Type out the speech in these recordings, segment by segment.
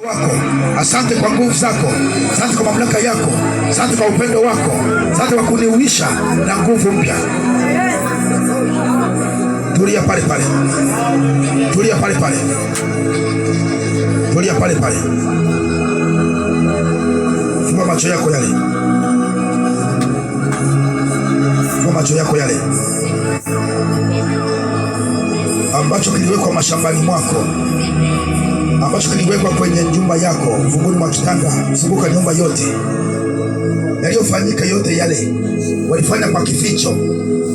wako. Asante kwa nguvu zako, asante kwa mamlaka yako, asante kwa upendo wako, asante kwa kuniuisha na nguvu mpya. Tulia pale pale, tulia pale pale, tulia pale pale. Fumba macho yako yale, fumba macho yako yale ambacho kiliwekwa mashambani mwako, ambacho kiliwekwa kwenye nyumba yako, mfunguni mwa kitanda, zunguka nyumba yote. Yaliyofanyika yote yale walifanya kwa kificho.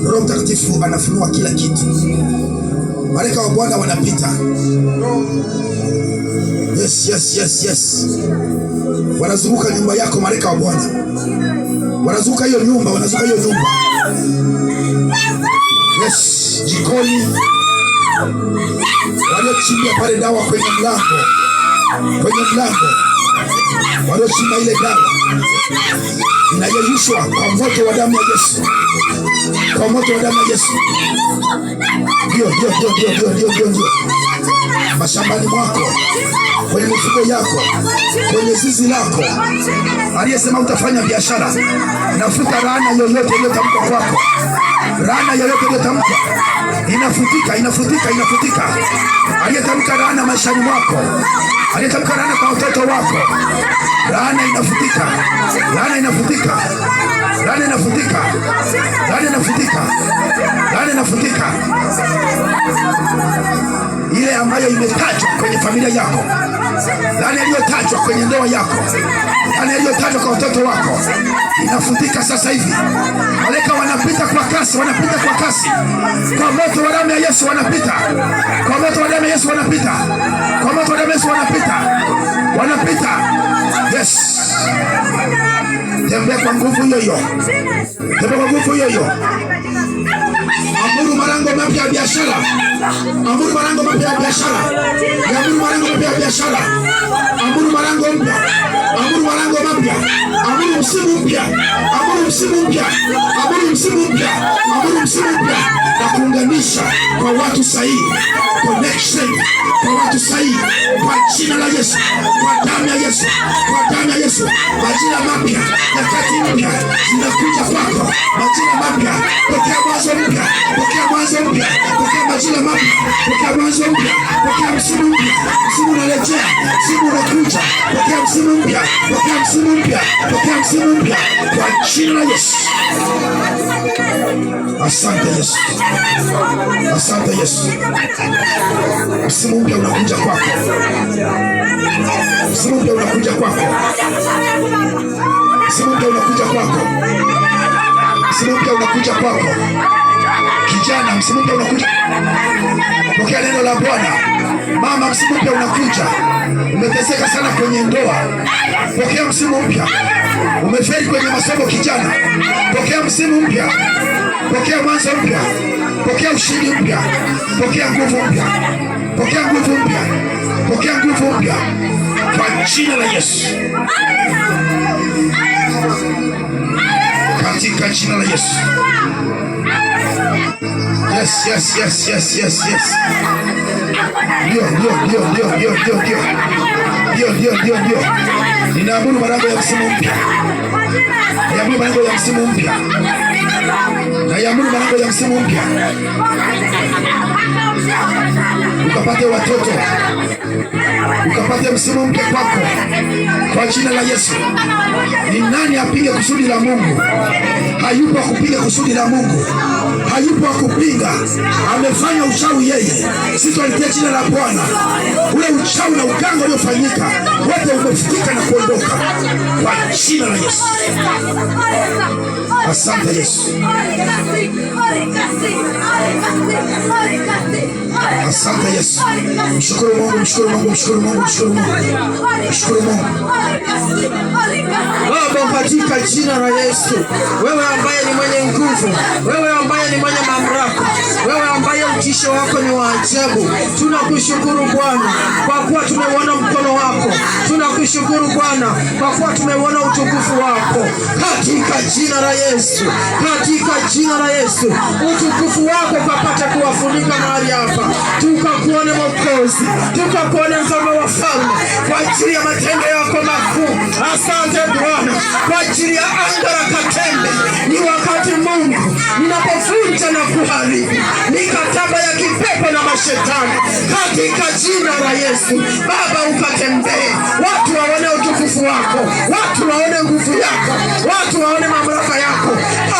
Roho Mtakatifu anafunua kila kitu. Malaika wa Bwana wanapita. Yes, yes, yes, yes. Wanazunguka nyumba yako, malaika wa Bwana. Wanazunguka hiyo nyumba, wanazunguka hiyo nyumba. Yes, jikoni. Waliochimbia pale dawa kwenye mlango. Kwenye mlango. Waliochimba ile dawa inayeyushwa kwa moto wa damu ya Yesu. Kwa moto wa damu ya Yesu. Ndio. Mashambani mwako, kwenye mifugo yako, kwenye zizi lako. Aliyesema utafanya biashara, nafuta laana yoyote iliyotamkwa kwako. Laana yoyote iliyotamkwa inafutika. Aliyetamka laana maishani mwako, aliyetamka laana kwa watoto wako, laana inafutika. Ile ambayo imetajwa kwenye familia yako, laana iliyotajwa kwenye ndoa yako, laana iliyotajwa kwa watoto wako, inafutika sasa hivi. Malaika wanapita kwa kasi, kwa moto wa damu ya Yesu wanapita, kwa moto wa damu ya Yesu wanapita. Yes. Tembea kwa nguvu hiyo. Amuru malango mapya ya biashara. Amuru malango mpya. Amuru msimu mpya. Na kuunganisha kwa watu sahihi. Connection kwa watu sahihi. Kwa jina la Yesu. Kwa damu ya Yesu. Majira mapya, nyakati mpya zinakuja kwako. Majira mapya, pokea mwanzo mpya. Pokea majira mapya. Pokea mwanzo mpya. Pokea msimu mpya. Msimu unarejea, msimu unakuja. Pokea msimu mpya. Kwa jina la Yesu. Asante Yesu. Msimu mpya unakuja kwako. Msimu mpya unakuja kwako. Kijana, msimu mpya unakuja. Pokea neno la Bwana. Mama, msimu mpya unakuja. Umeteseka sana kwenye ndoa. Pokea msimu mpya. Umefeli kwenye masomo kijana. Pokea msimu mpya. Pokea mwanzo mpya. Pokea ushindi mpya. Pokea nguvu mpya. Kwa jina la Yesu. Katika jina la Yesu. Yes. Ndio. Ninaamuru malango ya msimu mpya. Ninaamuru malango ya msimu mpya. Ukapate watoto. Ukapate msimu mpya kwako. Kwa jina la Yesu. Ni nani apinge kusudi la Mungu? Hayupo kupiga kusudi la Mungu. Hayupo kupinga. Amefanya uchawi yeye. Sisi tulitia jina la Bwana. Ule uchawi na uganga uliofanyika wote umefutika na kuondoka kwa jina la Yesu. Asante Yesu. Asante Yesu. Mshukuru Mungu. Baba, katika jina la Yesu, wewe ambaye ni mwenye nguvu, wewe ambaye ni mwenye mamlaka, wewe ambaye utisho wako ni wa ajabu, tunakushukuru Bwana kwa kuwa tumeuona mkono wako. Tunakushukuru Tunakushukuru Bwana kwa kuwa tumeuona utukufu wako katika jina la Yesu, katika jina la Yesu. Utukufu wako kapata kuwafunika mahali hapa, tukakuone Mwokozi, tukakuone Mfalme wa falme, kwa ajili ya matendo yako makuu. Asante Bwana kwa ajili ya anga la Katembe. Ni wakati Mungu ninapovunja na kuharibu mikataba ya kipepo na mashetani katika jina la Yesu. Baba, ukatembee, watu waone utukufu wako, watu waone nguvu yako, watu waone mamlaka yako.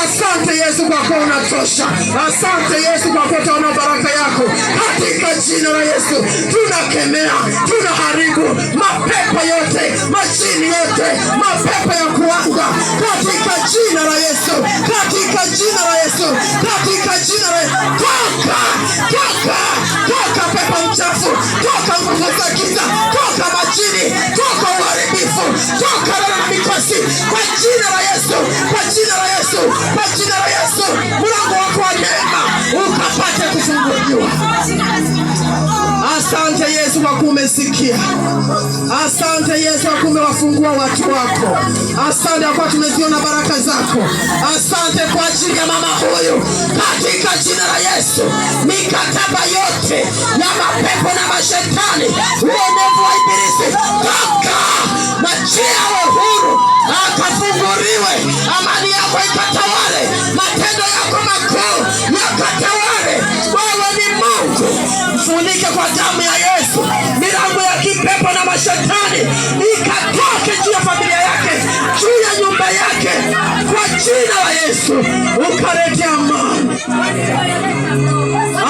Asante Yesu kwa kuwa unatosha. Asante Yesu kwa kuwa utaona baraka yako katika jina la Yesu. Tunakemea, tunaharibu mapepo yote, majini yote, mapepo ya kuanga katika jina la Yesu, katika jina la Yesu, katika jina la Yesu. Toka, toka, toka pepo mchafu, toka nguvu za giza, toka majini, toka uharibifu, toka roho na mikosi kwa jina la Yesu, kwa jina la Yesu, kwa jina la Yesu. Mlango wako wa neema ukapate kufunguliwa. Asante Yesu kwa kuwa umesikia. Asante Yesu kwa kuwa umewafungua watu wako. Asante kwa kuwa tumeziona baraka zako. Asante kwa ajili ya mama huyu katika jina la Yesu. Mikataba yote ya mapepo na mashetani, uonevu wa ibilisi, toka, machia awe huru, akafunguliwe, amani yako ikatawale, matendo yako makuu yakatawale. Wewe ni Mungu. Mfunike kwa damu ya Yesu, milango ya kipepo na mashetani ikatoke juu ya familia yake, juu ya nyumba yake, kwa jina la Yesu. Ukalete amani.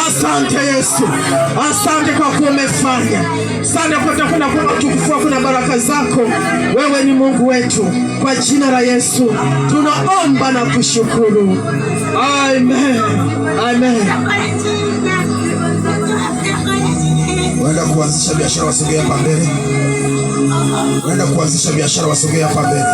Asante Yesu, asante kwa kuwa umefanya. Asante kwa kuwa kuna utukufu wako na baraka zako. Wewe ni Mungu wetu, kwa jina la Yesu tunaomba na kushukuru. Amen, amen. Wenda kuanzisha biashara, wasogea hapa mbele. Wenda kuanzisha biashara, wasogea hapa mbele.